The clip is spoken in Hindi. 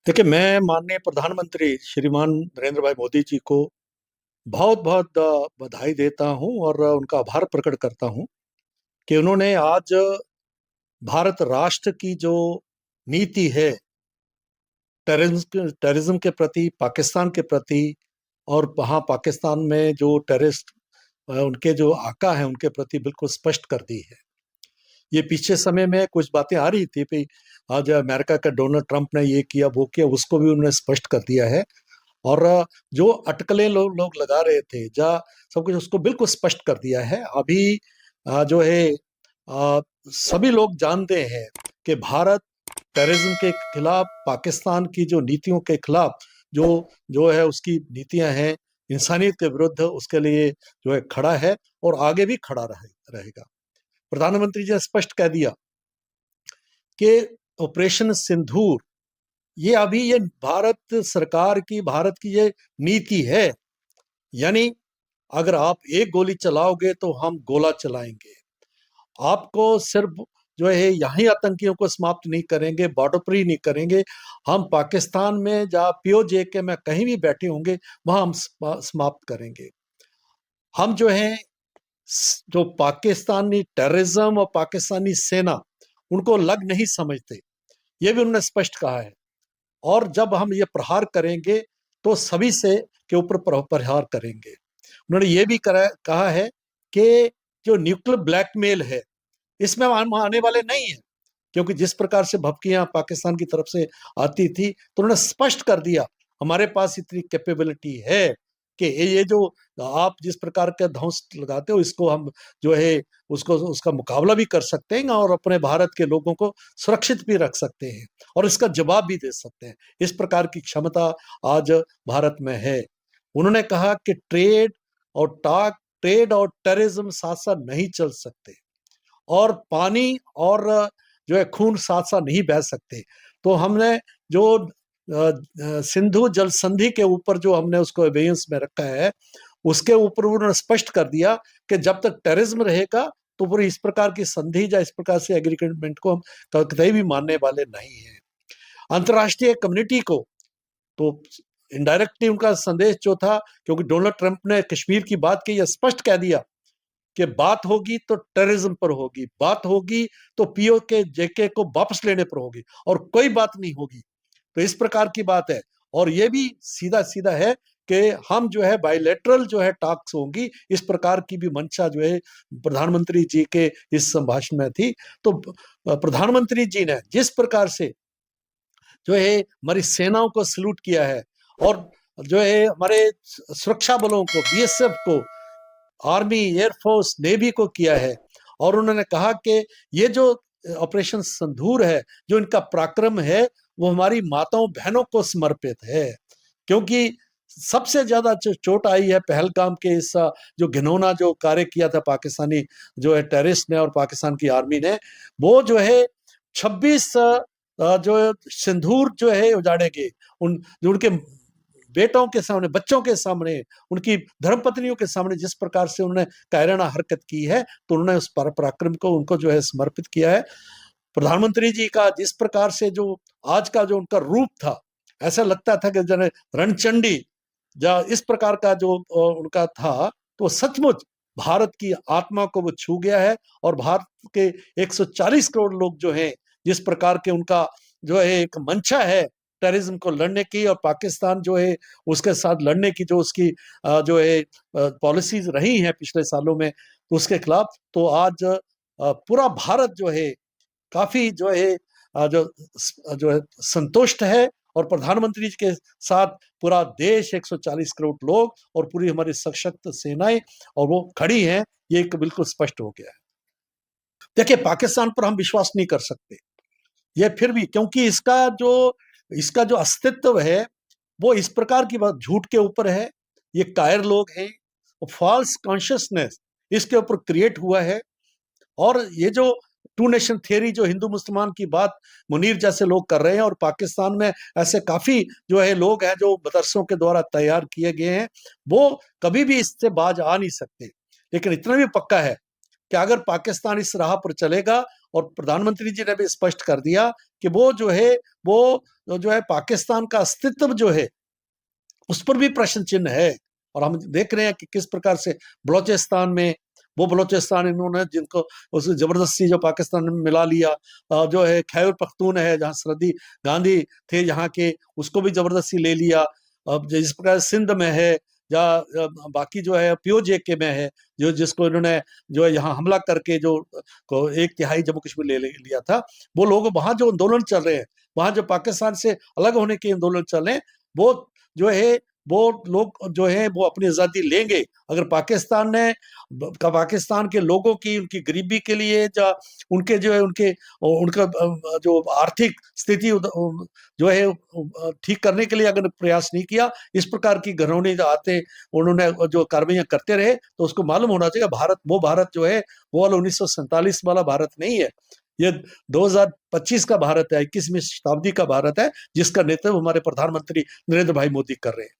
देखिए, मैं माननीय प्रधानमंत्री श्रीमान नरेंद्र भाई मोदी जी को बहुत बहुत बधाई देता हूं और उनका आभार प्रकट करता हूं कि उन्होंने आज भारत राष्ट्र की जो नीति है, टेररिज्म के प्रति, पाकिस्तान के प्रति, और वहाँ पाकिस्तान में जो टेररिस्ट उनके जो आका हैं उनके प्रति बिल्कुल स्पष्ट कर दी है। ये पीछे समय में कुछ बातें आ रही थी कि आज अमेरिका का डोनाल्ड ट्रंप ने ये किया वो किया, उसको भी उन्होंने स्पष्ट कर दिया है। और जो अटकलें लोग लगा रहे थे, जा सब कुछ उसको बिल्कुल स्पष्ट कर दिया है। अभी जो है सभी लोग जानते हैं कि भारत टेररिज्म के खिलाफ, पाकिस्तान की जो नीतियों के खिलाफ जो जो है उसकी नीतियां हैं, इंसानियत के विरुद्ध, उसके लिए जो है खड़ा है और आगे भी खड़ा रहेगा। प्रधानमंत्री जी ने स्पष्ट कह दिया कि ऑपरेशन सिंदूर ये भारत सरकार की, भारत की ये नीति है। यानी अगर आप एक गोली चलाओगे तो हम गोला चलाएंगे। आपको सिर्फ जो है यहीं आतंकियों को समाप्त नहीं करेंगे, बॉर्डर पर ही नहीं करेंगे, हम पाकिस्तान में जहाँ पीओजे के में कहीं भी बैठे होंगे वहां हम समाप्त करेंगे। हम जो है जो पाकिस्तानी टेररिज्म और पाकिस्तानी सेना उनको लग नहीं समझते, ये भी उन्होंने स्पष्ट कहा है। और जब हम ये प्रहार करेंगे तो सभी से के ऊपर प्रहार करेंगे। उन्होंने ये भी कहा है कि जो न्यूक्लियर ब्लैकमेल है इसमें हम आने वाले नहीं है, क्योंकि जिस प्रकार से भपकियां पाकिस्तान की तरफ से आती थी तो उन्होंने स्पष्ट कर दिया हमारे पास इतनी कैपेबिलिटी है कि ये जो आप जिस प्रकार का ध्वंस लगाते हो इसको हम जो है उसको उसका मुकाबला भी कर सकते हैं और अपने भारत के लोगों को सुरक्षित भी रख सकते हैं और इसका जवाब भी दे सकते हैं। इस प्रकार की क्षमता आज भारत में है। उन्होंने कहा कि ट्रेड और टेररिज्म साथ साथ नहीं चल सकते और पानी और जो है खून साथ साथ नहीं बह सकते। तो हमने जो सिंधु जल संधि के ऊपर जो हमने उसको एवेयंस में रखा है, उसके ऊपर उन्होंने स्पष्ट कर दिया कि जब तक टेररिज्म रहेगा तो पूरी इस प्रकार की संधि या इस प्रकार से एग्रीमेंट को हम कतई भी मानने वाले नहीं है। अंतर्राष्ट्रीय कम्युनिटी को तो इनडायरेक्टली उनका संदेश जो था, क्योंकि डोनाल्ड ट्रंप ने कश्मीर की बात की, यह स्पष्ट कह दिया कि बात होगी तो टेररिज्म पर होगी, बात होगी तो पीओ के जेके को वापस लेने पर होगी और कोई बात नहीं होगी। तो इस प्रकार की बात है। और ये भी सीधा सीधा है कि हम जो है बायलैटरल जो है टॉक्स होंगी, इस प्रकार की भी मंशा जो है प्रधानमंत्री जी के इस संभाषण में थी। तो प्रधानमंत्री जी ने जिस प्रकार से जो है हमारी सेनाओं को सल्यूट किया है और जो है हमारे सुरक्षा बलों को, बीएसएफ को, आर्मी, एयरफोर्स, नेवी को किया है। और उन्होंने कहा कि ये जो ऑपरेशन सिंदूर है, जो इनका पराक्रम है, वो हमारी माताओं बहनों को समर्पित है। क्योंकि सबसे ज्यादा चोट आई है पहलगाम के इस जो घिनौना जो कार्य किया था पाकिस्तानी जो है टेररिस्ट ने और पाकिस्तान की आर्मी ने, वो जो है 26 जो सिंदूर जो है उजाड़े गए उन जो उनके बेटों के सामने, बच्चों के सामने, उनकी धर्मपत्नियों के सामने जिस प्रकार से उन्होंने कायराना हरकत की है, तो उन्होंने उस पराक्रम को उनको जो है समर्पित किया है। प्रधानमंत्री जी का जिस प्रकार से जो आज का जो उनका रूप था, ऐसा लगता था कि जने रणचंडी या इस प्रकार का जो उनका था, तो सचमुच भारत की आत्मा को वो छू गया है। और भारत के 140 करोड़ लोग जो हैं, जिस प्रकार के उनका जो है एक मंशा है टेररिज्म को लड़ने की और पाकिस्तान जो है उसके साथ लड़ने की, जो उसकी जो है पॉलिसीज रही हैं पिछले सालों में, तो उसके खिलाफ तो आज पूरा भारत जो है काफी जो है जो है संतुष्ट है। और प्रधानमंत्री जी के साथ पूरा देश, 140 करोड़ लोग और पूरी हमारी सशक्त सेनाएं और वो खड़ी हैं, ये बिल्कुल स्पष्ट हो गया है। देखिए, पाकिस्तान पर हम विश्वास नहीं कर सकते ये फिर भी, क्योंकि इसका जो अस्तित्व है वो इस प्रकार की बात झूठ के ऊपर है। ये कायर लोग हैं, फॉल्स कॉन्शियसनेस इसके ऊपर क्रिएट हुआ है। और ये जो टू नेशन थियरी जो हिंदू मुसलमान की बात मुनीर जैसे लोग कर रहे हैं, और पाकिस्तान में ऐसे काफी जो है लोग हैं जो मदरसों के द्वारा तैयार किए गए हैं, वो कभी भी इससे बाज आ नहीं सकते। लेकिन इतना भी पक्का है कि अगर पाकिस्तान इस राह पर चलेगा और प्रधानमंत्री जी ने भी स्पष्ट कर दिया कि वो जो है पाकिस्तान का अस्तित्व जो है उस पर भी प्रश्न चिन्ह है। और हम देख रहे हैं कि किस प्रकार से बलोचिस्तान में, वो बलोचिस्तान इन्होंने जिनको उस जबरदस्ती जो पाकिस्तान में मिला लिया, जो है खैबर पख्तून है जहाँ सरहदी गांधी थे यहाँ के, उसको भी जबरदस्ती ले लिया। अब जिस प्रकार सिंध में है, या बाकी जो है पीओजे में है, जो जिसको इन्होंने जो है यहाँ हमला करके जो को 1/3 जम्मू कश्मीर ले लिया था, वो लोग वहां जो आंदोलन चल रहे हैं, वहां जो पाकिस्तान से अलग होने के आंदोलन चल रहे हैं, वो जो है वो लोग जो है वो अपनी आजादी लेंगे अगर पाकिस्तान के लोगों की, उनकी गरीबी के लिए, या उनके जो है उनका जो आर्थिक स्थिति जो है ठीक करने के लिए अगर प्रयास नहीं किया, इस प्रकार की घिनौनी जो आते उन्होंने जो कार्रवाइयां करते रहे, तो उसको मालूम होना चाहिए भारत जो है वो वाला 1947 वाला भारत नहीं है। ये 2025 का भारत है, 21वीं शताब्दी का भारत है, जिसका नेतृत्व हमारे प्रधानमंत्री नरेंद्र भाई मोदी कर रहे हैं।